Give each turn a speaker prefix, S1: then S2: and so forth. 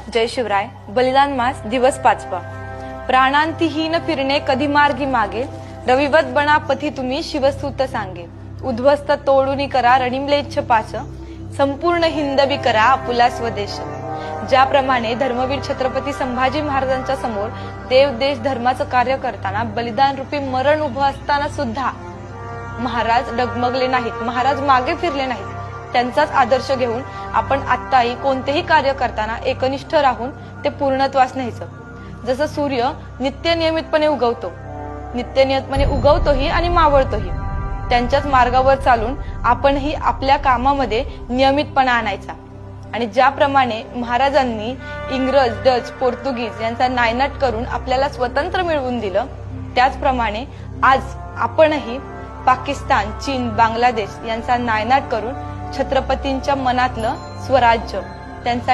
S1: जय शिवराय. बलिदान मास दिवस 5वा. प्राणांतिहीन फिरणे कधी मार्गी मागे, रविवत बना पथी तुम्ही शिवसूत सांगे. उद्ध्वस्त तोडूनी करा रणिमलेच्छ पाच, संपूर्ण हिंदवी करा आपुला स्वदेश. ज्याप्रमाणे धर्मवीर छत्रपती संभाजी महाराजांच्या समोर देव देश धर्माचं कार्य करताना बलिदान रूपी मरण उभं असताना सुद्धा महाराज डगमगले नाहीत, महाराज मागे फिरले नाहीत. त्यांचाच आदर्श घेऊन आपण आत्ताही कोणतेही कार्य करताना एकनिष्ठ राहून ते पूर्णत्वास न्यायचं. जसं सूर्य नित्यनियमितपणे उगवतोही आणि मावळतोही, त्यांच्याच मार्गावर चालून आपणही आपल्या कामामध्ये नियमितपणा आणायचा. आणि ज्याप्रमाणे महाराजांनी इंग्रज, डच, पोर्तुगीज यांचा नायनाट करून आपल्याला स्वतंत्र मिळवून दिलं, त्याचप्रमाणे आज आपणही पाकिस्तान, चीन, बांगलादेश यांचा नायनाट करून छत्रपतींच्या मनातलं स्वराज्य, त्यांचा